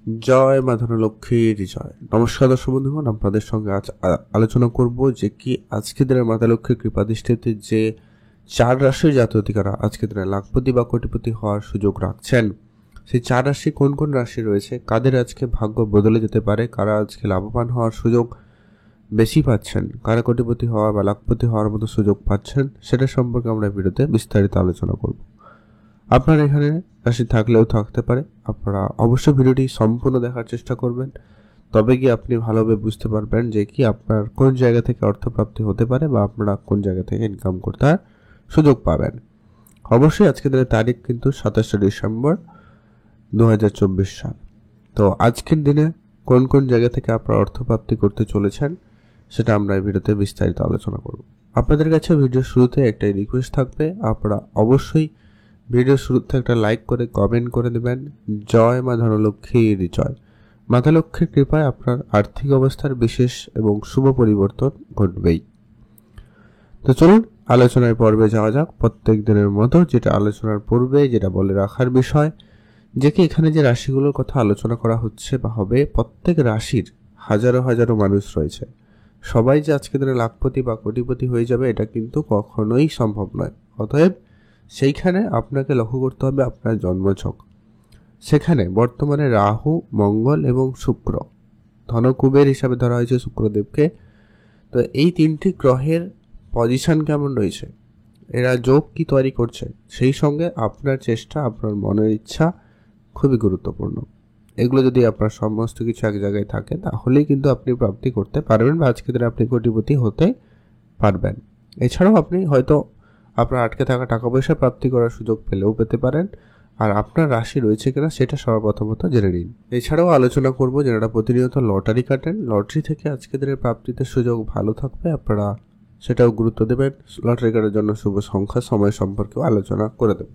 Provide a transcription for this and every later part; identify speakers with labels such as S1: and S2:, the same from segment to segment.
S1: জয় মা ধনলক্ষ্মীর জয়। নমস্কার দর্শক বন্ধুগণ, আপনাদের সঙ্গে আজ আলোচনা করব যে কি আজকে দিনের মাতা লক্ষ্মীর কৃপাদৃষ্টিতে যে 4 রাশির জাতকরা আজকে দিনে লাখপতি বা কোটিপতি হওয়ার সুযোগ রাখছেন, সেই 4 রাশি কোন কোন রাশি রয়েছে, কাদের আজকে ভাগ্য বদলে যেতে পারে, কারা আজকে লাভবান হওয়ার সুযোগ বেশি পাচ্ছেন, কারা কোটিপতি হওয়া বা লাখপতি হওয়ার মতো সুযোগ পাচ্ছেন, সেটা সম্পর্কে আমরা ভিডিওতে বিস্তারিত আলোচনা করব। আপনার এখানে রাশি থাকলেও থাকতে পারে, আপনারা অবশ্যই ভিডিওটি সম্পূর্ণ দেখার চেষ্টা করবেন, তবে কি আপনি ভালোভাবে বুঝতে পারবেন যে কি আপনার কোন জায়গা থেকে অর্থপ্রাপ্তি হতে পারে বা আপনারা কোন জায়গা থেকে ইনকাম করতে সুযোগ পাবেন। অবশ্যই আজকে দিনের তারিখ কিন্তু 27 ডিসেম্বর 2024 সাল। তো আজকের দিনে কোন কোন জায়গা থেকে আপনারা অর্থপ্রাপ্তি করতে চলেছেন সেটা আমরা এই ভিডিওতে বিস্তারিত আলোচনা করব। আপনাদের কাছে ভিডিও শুরুতে একটাই রিকোয়েস্ট থাকবে, আপনারা অবশ্যই ভিডিও শুরুতে একটা লাইক করে কমেন্ট করে দেবেন জয় মা ধনলক্ষ্মীর জয়। মাতা লক্ষ্মীর কৃপায় আপনার আর্থিক অবস্থার বিশেষ এবং শুভ পরিবর্তন ঘটবেই। তো চলুন আলোচনার পর্বে যাওয়া যাক। প্রত্যেক দিনের মতো যেটা আলোচনার পূর্বে যেটা বলে রাখার বিষয়, যে কি এখানে যে রাশিগুলোর কথা আলোচনা করা হচ্ছে বা হবে, প্রত্যেক রাশির হাজারো হাজারো মানুষ রয়েছে। সবাই যে আজকে দিনে লাখপতি বা কোটিপতি হয়ে যাবে এটা কিন্তু কখনোই সম্ভব নয়। অতএব সেইখানে আপনাকে লক্ষ্য করতে হবে আপনার জন্মছক। সেখানে বর্তমানে রাহু, মঙ্গল এবং শুক্র, ধনকুবের হিসাবে ধরা হয়েছে শুক্রদেবকে। তো এই 3টি গ্রহের পজিশন কেমন রয়েছে, এরা যোগ কি তৈরি করছে, সেই সঙ্গে আপনার চেষ্টা, আপনার মনের ইচ্ছা খুবই গুরুত্বপূর্ণ। এগুলো যদি আপনার সমস্ত কিছু এক জায়গায় থাকে তাহলেই কিন্তু আপনি প্রাপ্তি করতে পারবেন বা আজকে দিনে আপনি কোটিপতি হতে পারবেন। এছাড়াও আপনি হয়তো আপনার আটকে থাকা টাকা পয়সা প্রাপ্তি করার সুযোগ পেলেও পেতে পারেন। আর আপনার রাশি রয়েছে কিনা সেটা সর্বপ্রথমত জেনে নিন। এছাড়াও আলোচনা করব যারা প্রতিনিয়ত লটারি কাটেন, লটারি থেকে আজকে দিনের প্রাপ্তিতে সুযোগ ভালো থাকবে, আপনারা সেটাও গুরুত্ব দেবেন। লটারি কাটার জন্য শুভ সংখ্যা, সময় সম্পর্কেও আলোচনা করে দেব।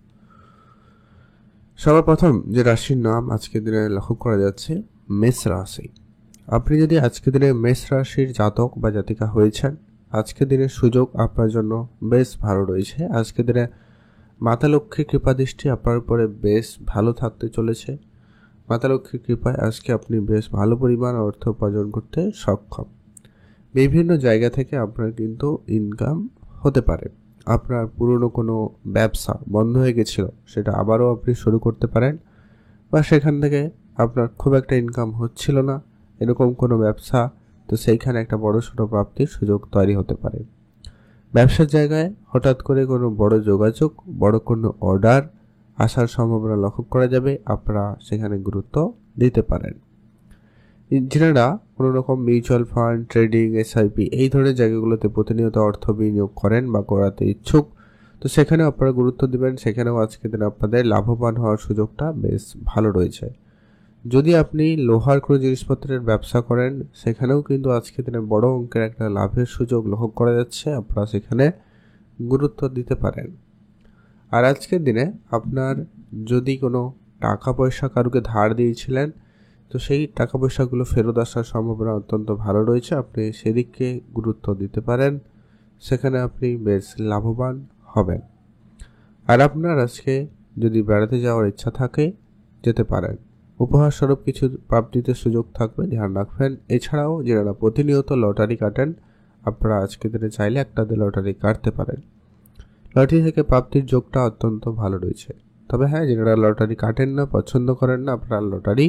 S1: সর্বপ্রথম যে রাশির নাম আজকের দিনে লক্ষ্য করা যাচ্ছে, মেষ রাশি। আপনি যদি আজকের দিনে মেষ রাশির জাতক বা জাতিকা হয়েছেন, আজকের দিনের সুযোগ আপনার জন্য বেশ ভালো রয়েছে। আজকের দিনে মাতা লক্ষ্মীর কৃপা দৃষ্টি আপনার উপরে বেশ ভালো থাকতে চলেছে। মাতা লক্ষ্মীর কৃপায় আজকে আপনি বেশ ভালো পরিমাণ অর্থ উপার্জন করতে সক্ষম। বিভিন্ন জায়গা থেকে আপনার কিন্তু ইনকাম হতে পারে। আপনার পুরনো কোনো ব্যবসা বন্ধ হয়ে গেছিল, সেটা আবারও আপনি শুরু করতে পারেন, বা সেখান থেকে আপনার খুব একটা ইনকাম হচ্ছিল না, এরকম কোনো ব্যবসা, তো সেইখানে একটা বড় ছোটো প্রাপ্তির সুযোগ তৈরি হতে পারে। ব্যবসার জায়গায় হঠাৎ করে কোনো বড় যোগাযোগ, বড় কোনো অর্ডার আসার সম্ভাবনা লক্ষ্য করা যাবে, আপনারা সেখানে গুরুত্ব দিতে পারেন। যারা কোনো রকম মিউচুয়াল ফান্ড, ট্রেডিং, SIP এই ধরনের জায়গাগুলোতে প্রতিনিয়ত অর্থ বিনিয়োগ করেন বা করাতে ইচ্ছুক, তো সেখানেও আপনারা গুরুত্ব দেবেন। সেখানেও আজকের দিনে আপনাদের লাভবান হওয়ার সুযোগটা বেশ ভালো রয়েছে। যদি আপনি লোহার কোনো জিনিসপত্রের ব্যবসা করেন, সেখানেও কিন্তু আজকের দিনে বড় অঙ্কের একটা লাভের সুযোগ লক্ষ্য করা যাচ্ছে, আপনারা সেখানে গুরুত্ব দিতে পারেন। আর আজকের দিনে আপনার যদি কোনো টাকা পয়সা কারুকে ধার দিয়েছিলেন, তো সেই টাকা পয়সাগুলো ফেরত আসার সম্ভাবনা অত্যন্ত ভালো রয়েছে, আপনি সেদিকে গুরুত্ব দিতে পারেন, সেখানে আপনি বেশ লাভবান হবেন। আর আপনার আজকে যদি বেড়াতে যাওয়ার ইচ্ছা থাকে, যেতে পারেন। উপহার স্বরূপ কিছু প্রাপ্তিতে সুযোগ থাকবে, ধ্যান রাখবেন। এছাড়াও যারা প্রতিনিয়ত লটারি কাটেন, আপনারা আজকে দিনে চাইলে একটা লটারি কাটতে পারেন। লটারি থেকে প্রাপ্তির যোগটা অত্যন্ত ভালো রয়েছে। তবে হ্যাঁ, যারা লটারি কাটেন না, পছন্দ করেন না, আপনারা লটারি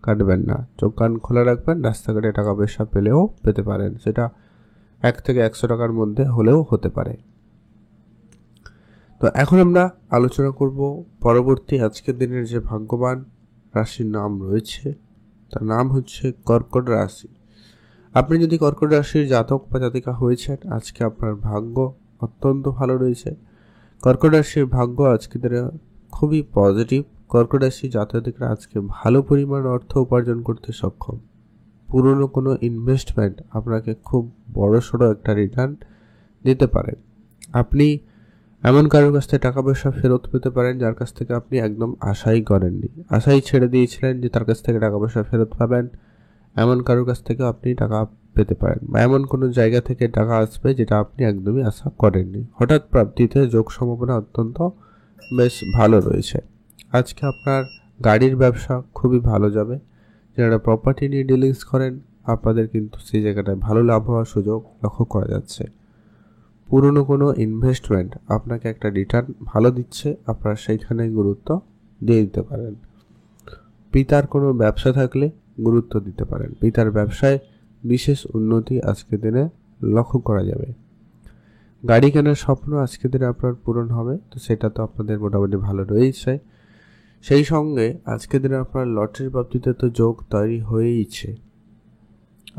S1: কাটবেন না। চোখ কান খোলা রাখবেন, রাস্তাঘাটে টাকা পয়সা পেলেও পেতে পারেন, সেটা 1 থেকে 100 টাকার মধ্যে হলেও হতে পারে। তো এখন আমরা আলোচনা করব পরবর্তী আজকের দিনের যে ভাগ্যবান রাশির নাম রয়েছে, তার নাম হচ্ছে কর্কট রাশি। আপনি যদি কর্কট রাশির জাতক বা জাতিকা হয়েছেন, আজকে আপনার ভাগ্য অত্যন্ত ভালো রয়েছে। কর্কট রাশির ভাগ্য আজকের দিনে খুবই পজিটিভ। কর্কট রাশির জাতকরা আজকে ভালো পরিমাণ অর্থ উপার্জন করতে সক্ষম। পুরনো কোনো ইনভেস্টমেন্ট আপনাকে খুব বড়সড় একটা রিটার্ন দিতে পারে। আপনি এমন কারোর কাছ থেকে টাকা পয়সা ফেরত পেতে পারেন যার কাছ থেকে আপনি একদম আশাই করেননি, আশাই ছেড়ে দিয়েছিলেন যে তার কাছ থেকে টাকা পয়সা ফেরত পাবেন। এমন কারোর কাছ থেকে আপনি টাকা পেতে পারেন, বা এমন কোনো জায়গা থেকে টাকা আসবে যেটা আপনি একদমই আশা করেননি। হঠাৎ প্রাপ্তিতে যোগ সম্ভাবনা অত্যন্ত বেশ ভালো রয়েছে। আজকে আপনার গাড়ির ব্যবসা খুবই ভালো যাবে। যারা প্রপার্টি নিয়ে ডিলিংস করেন আপনাদের কিন্তু সেই জায়গাটায় ভালো লাভ হওয়ার সুযোগ লক্ষ্য করা যাচ্ছে। পুরনো কোনো ইনভেস্টমেন্ট আপনাকে একটা রিটার্ন ভালো দিচ্ছে, আপনারা সেইখানে গুরুত্ব দিয়ে দিতে পারেন। পিতার কোনো ব্যবসা থাকলে গুরুত্ব দিতে পারেন, পিতার ব্যবসায় বিশেষ উন্নতি আজকের দিনে লক্ষ্য করা যাবে। গাড়ি কেনার স্বপ্ন আজকের দিনে আপনার পূরণ হবে, তো সেটা তো আপনাদের মোটামুটি ভালো রয়েছে। সেই সঙ্গে আজকের দিনে আপনার লটারির প্রাপ্তিতে তো যোগ তৈরি হয়েইছে।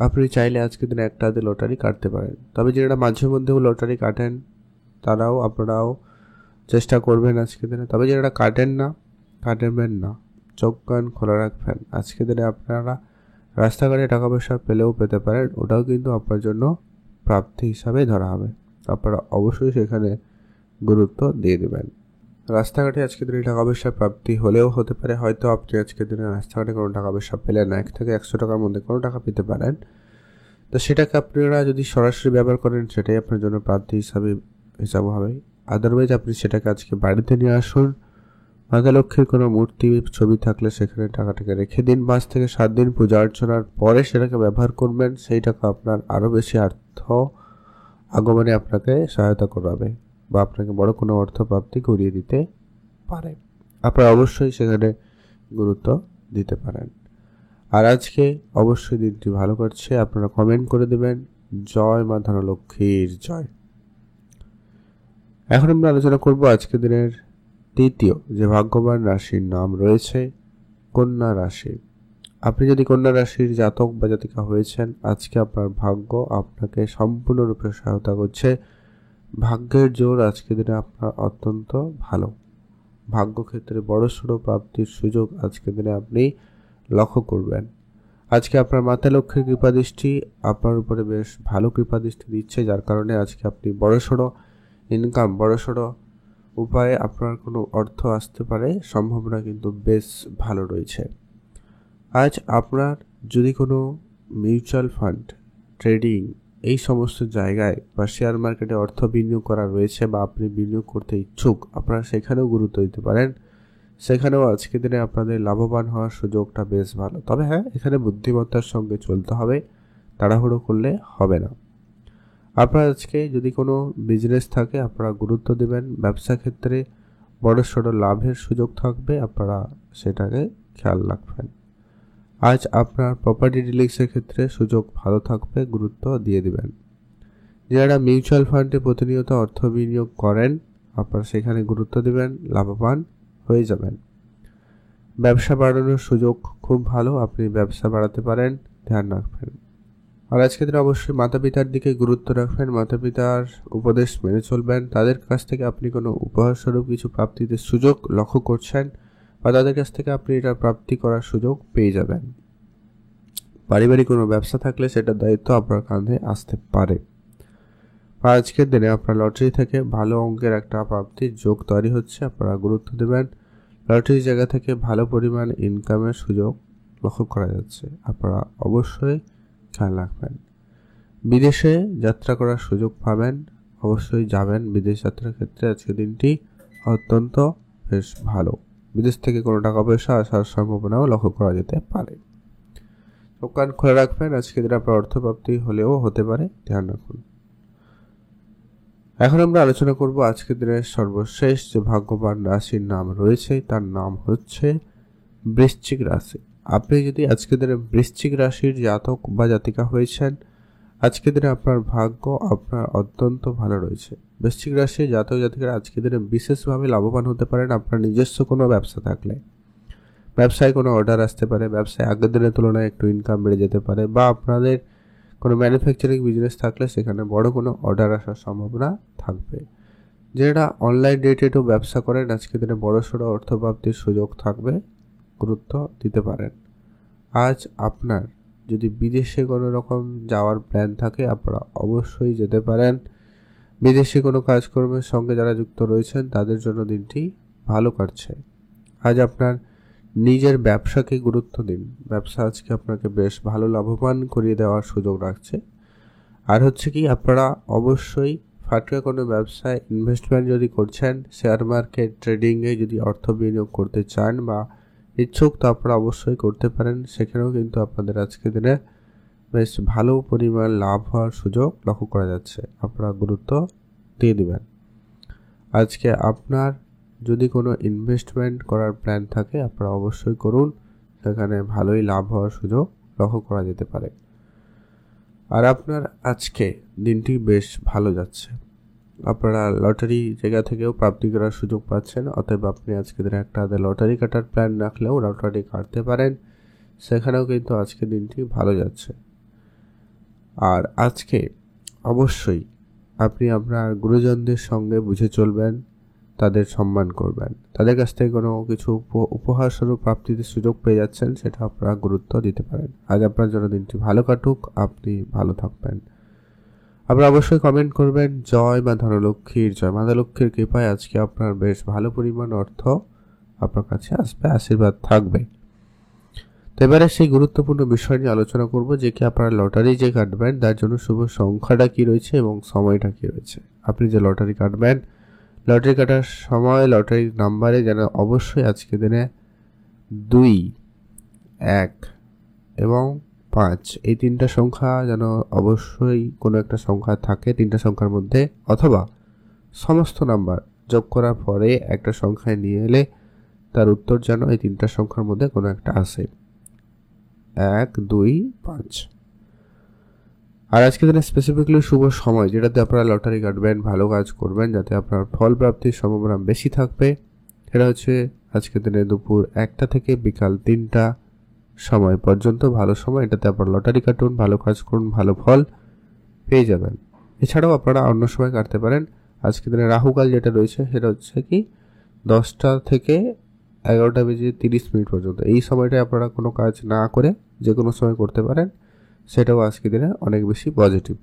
S1: আপনি চাইলে আজকের দিনে একটা হাতে লটারি কাটতে পারেন, তবে যারা মাঝে মধ্যেও লটারি কাটেন আপনারাও চেষ্টা করবেন আজকের দিনে। তবে যারা কাটবেন না, চোখ কান খোলা রাখবেন। আজকের দিনে আপনারা রাস্তাঘাটে টাকা পয়সা পেলেও পেতে পারেন, ওটাও কিন্তু আপনার জন্য প্রাপ্তি হিসাবে ধরা হবে। আপনারা অবশ্যই সেখানে গুরুত্ব দিয়ে দেবেন। রাস্তাঘাটে আজকের দিনে টাকা পয়সা প্রাপ্তি হলেও হতে পারে, হয়তো আপনি আজকের দিনে রাস্তাঘাটে কোনো টাকা পয়সা পেলেন না, 1 থেকে 100 টাকার মধ্যে কোনো টাকা পেতে পারেন। তো সেটাকে আপনারা যদি সরাসরি ব্যবহার করেন সেটাই আপনার জন্য প্রাপ্তি হিসাব হবে। আদারওয়াইজ আপনি সেটাকে আজকে বাড়িতে নিয়ে আসুন, মাতা লক্ষ্মীর কোনো মূর্তি ছবি থাকলে সেখানে টাকাটাকে রেখে দিন। 5 থেকে 7 দিন পূজা অর্চনার পরে সেটাকে ব্যবহার করবেন। সেই টাকা আপনার আরও বেশি অর্থ আগমনে আপনাকে সহায়তা করাবে বা আপনাকে বড় কোনো অর্থ প্রাপ্তি করিয়ে দিতে পারে। আপনারা অবশ্যই সেখানে গুরুত্ব দিতে পারেন। আর আজকে অবশ্যই দিনটি ভালো করছে, আপনারা কমেন্ট করে দেবেন জয় মা ধনলক্ষ্মীর জয়। এখন আমরা আলোচনা করব আজকের দিনের তৃতীয় যে ভাগ্যবান রাশির নাম রয়েছে কন্যা রাশি। আপনি যদি কন্যা রাশির জাতক বা জাতিকা হয়েছেন, আজকে আপনার ভাগ্য আপনাকে সম্পূর্ণরূপে সহায়তা করছে। ভাগ্যের জোর আজকের দিনে আপনার অত্যন্ত ভালো। ভাগ্যক্ষেত্রে বড়সড় প্রাপ্তির সুযোগ আজকের দিনে আপনি লক্ষ্য করবেন। আজকে আপনার মাতা লক্ষ্মীর কৃপাদৃষ্টি আপনার উপরে বেশ ভালো কৃপাদৃষ্টি দিচ্ছে, যার কারণে আজকে আপনি বড়সড় ইনকাম, বড়সড় উপায়ে আপনার কোনো অর্থ আসতে পারে, সম্ভাবনা কিন্তু বেশ ভালো রয়েছে। আজ আপনার যদি কোনো মিউচুয়াল ফান্ড, ট্রেডিং এই সমস্ত জায়গায় বা শেয়ার মার্কেটে অর্থ বিনিয়োগ করা রয়েছে বা আপনি বিনিয়োগ করতে ইচ্ছুক, আপনারা সেখানেও গুরুত্ব দিতে পারেন। সেখানেও আজকের দিনে আপনাদের লাভবান হওয়ার সুযোগটা বেশ ভালো। তবে হ্যাঁ, এখানে বুদ্ধিমত্তার সঙ্গে চলতে হবে, তাড়াহুড়ো করলে হবে না। আপনার আজকে যদি কোনো বিজনেস থাকে আপনারা গুরুত্ব দেবেন। ব্যবসা ক্ষেত্রে বড়সড় লাভের সুযোগ থাকবে, আপনারা সেটাকে খেয়াল রাখবেন। আজ আপনার প্রপার্টি ডিলিংসের ক্ষেত্রে সুযোগ ভালো থাকবে, গুরুত্ব দিয়ে দিবেন। যারা মিউচুয়াল ফান্ডে প্রতিনিয়ত অর্থ বিনিয়োগ করেন আপনারা সেখানে গুরুত্ব দেবেন, লাভবান হয়ে যাবেন। ব্যবসা বাড়ানোর সুযোগ খুব ভালো, আপনি ব্যবসা বাড়াতে পারেন, ধ্যান রাখবেন। আর আজকে দিন অবশ্যই মাতা পিতার দিকে গুরুত্ব রাখবেন, মাতা পিতার উপদেশ মেনে চলবেন। তাদের কাছ থেকে আপনি কোনো উপহার স্বরূপ কিছু প্রাপ্তিতে সুযোগ লক্ষ্য করছেন বা তাদের কাছ থেকে আপনি এটা প্রাপ্তি করার সুযোগ পেয়ে যাবেন। পারিবারিক কোনো ব্যবসা থাকলে সেটার দায়িত্ব আপনার কাঁধে আসতে পারে। আজকের দিনে আপনার লটারি থেকে ভালো অঙ্কের একটা প্রাপ্তির যোগ তৈরি হচ্ছে, আপনারা গুরুত্ব দেবেন। লটারির জায়গা থেকে ভালো পরিমাণ ইনকামের সুযোগ লক্ষ্য করা যাচ্ছে, আপনারা অবশ্যই খেয়াল রাখবেন। বিদেশে যাত্রা করার সুযোগ পাবেন, অবশ্যই যাবেন। বিদেশ যাত্রার ক্ষেত্রে আজকের দিনটি অত্যন্ত বেশ ভালো। বিদেশ থেকে কোনো টাকা পয়সা আসার সম্ভাবনাও লক্ষ্য করা যেতে পারে। চোখ কান খোলা রাখবেন, আজকের দিন আপনার অর্থপ্রাপ্তি হলেও হতে পারে, ধ্যান রাখুন। এখন আমরা আলোচনা করব আজকের দিনের সর্বশেষ যে ভাগ্যবান রাশির নাম রয়েছে, তার নাম হচ্ছে বৃশ্চিক রাশি। আপনি যদি আজকের দিনে বৃশ্চিক রাশির জাতক বা জাতিকা হয়েছেন, আজকের দিনে আপনার ভাগ্য আপনার অত্যন্ত ভালো রয়েছে। বৃশ্চিক রাশির জাতক জাতিকারা আজকের দিনে বিশেষভাবে লাভবান হতে পারেন। আপনার নিজস্ব কোনো ব্যবসা থাকলে, ব্যবসায় কোনো অর্ডার আসতে পারে, ব্যবসায় আগের দিনের তুলনায় একটু ইনকাম বেড়ে যেতে পারে, বা আপনাদের কোনো ম্যানুফ্যাকচারিং বিজনেস থাকলে সেখানে বড় কোনো অর্ডার আসার সম্ভাবনা থাকবে। যারা অনলাইন রিলেটেডও ব্যবসা করেন, আজকের দিনে বড়সড় অর্থপ্রাপ্তির সুযোগ থাকবে, গুরুত্ব দিতে পারেন। আজ আপনার যদি বিদেশে কোনো রকম যাওয়ার প্ল্যান থাকে আপনারা অবশ্যই যেতে পারেন। বিদেশে কোনো কাজকর্মের সঙ্গে যারা যুক্ত রয়েছেন তাদের জন্য দিনটি ভালো কাটছে। আজ আপনার নিজের ব্যবসাকে গুরুত্ব দিন, ব্যবসা আজকে আপনাকে বেশ ভালো লাভবান করিয়ে দেওয়ার সুযোগ রাখছে। আর হচ্ছে কি, আপনারা অবশ্যই ফাটকা কোনো ব্যবসায় ইনভেস্টমেন্ট যদি করছেন, শেয়ার মার্কেট ট্রেডিংয়ে যদি অর্থ বিনিয়োগ করতে চান বা ইচ্ছুক তো আপনারা অবশ্যই করতে পারেন। সেখানেও কিন্তু আপনাদের আজকের দিনে বেশ ভালো পরিমাণ লাভ হওয়ার সুযোগ লক্ষ্য করা যাচ্ছে। আপনারা গুরুত্ব দিয়ে দিবেন। আজকে আপনার যদি কোনো ইনভেস্টমেন্ট করার প্ল্যান থাকে আপনারা অবশ্যই করুন, সেখানে ভালোই লাভ হওয়ার সুযোগ লক্ষ্য করা যেতে পারে। আর আপনার আজকে দিনটি বেশ ভালো যাচ্ছে। আপনারা লটারি জায়গা থেকেও প্রাপ্তি করার সুযোগ পাচ্ছেন, অতএব আপনি আজকে দিনে একটা লটারি কাটার প্ল্যান রাখলেও লটারি কাটতে পারেন, সেখানেও কিন্তু আজকে দিনটি ভালো যাচ্ছে। আর আজকে অবশ্যই আপনি আপনার গুরুজনদের সঙ্গে বুঝে চলবেন, তাদের সম্মান করবেন। তাদের কাছ থেকে কোনো কিছু উপহার স্বরূপ প্রাপ্তিতে সুযোগ পেয়ে যাচ্ছেন, সেটা আপনারা গুরুত্ব দিতে পারেন। আজ আপনার জন্য দিনটি ভালো কাটুক, আপনি ভালো থাকবেন। আপনারা অবশ্যই কমেন্ট করবেন জয় মা ধনলক্ষ্মীর জয়। মা ধনলক্ষ্মীর কৃপায় আজকে আপনার বেশ ভালো পরিমাণ অর্থ আপনার কাছে আসবে, আশীর্বাদ থাকবে। তো এবারে সেই গুরুত্বপূর্ণ বিষয় নিয়ে আলোচনা করব যে কি আপনারা লটারি যে কাটবেন তার জন্য শুভ সংখ্যাটা কি রয়েছে এবং সময়টা কি রয়েছে। আপনি যে লটারি কাটবেন, লটারি কাটার সময় লটারির নাম্বারে যেন অবশ্যই আজকে দিনে 2, 1 এবং 5 এই তিনটা সংখ্যা যেন অবশ্যই কোনো একটা সংখ্যা থাকে তিনটা সংখ্যার মধ্যে, অথবা সমস্ত নাম্বার যোগ করার পরে একটা সংখ্যায় নিয়ে এলে তার উত্তর যেন এই তিনটা সংখ্যার মধ্যে কোনো একটা আসে, 1, 2, 5। আর আজকে দিনে স্পেসিফিকলি শুভ সময় যেটাতে আপনারা লটারি কাটবেন, ভালো কাজ করবেন যাতে আপনার ফল প্রাপ্তির সম্ভাবনা বেশি থাকবে, সেটা হচ্ছে আজকের দিনে দুপুর 1টা থেকে বিকাল 3টা সময় পর্যন্ত ভালো সময়। এটাতে আপনারা লটারি কাটুন, ভালো কাজ করুন, ভালো ফল পেয়ে যাবেন। এছাড়াও আপনারা অন্য সময় কাটতে পারেন। আজকের দিনে রাহুকাল যেটা রয়েছে সেটা হচ্ছে কি 10টা থেকে 11:30 পর্যন্ত। এই সময়টায় আপনারা কোনো কাজ না করে যে কোনো সময় করতে পারেন, সেটাও আজকের দিনে অনেক বেশি পজিটিভ।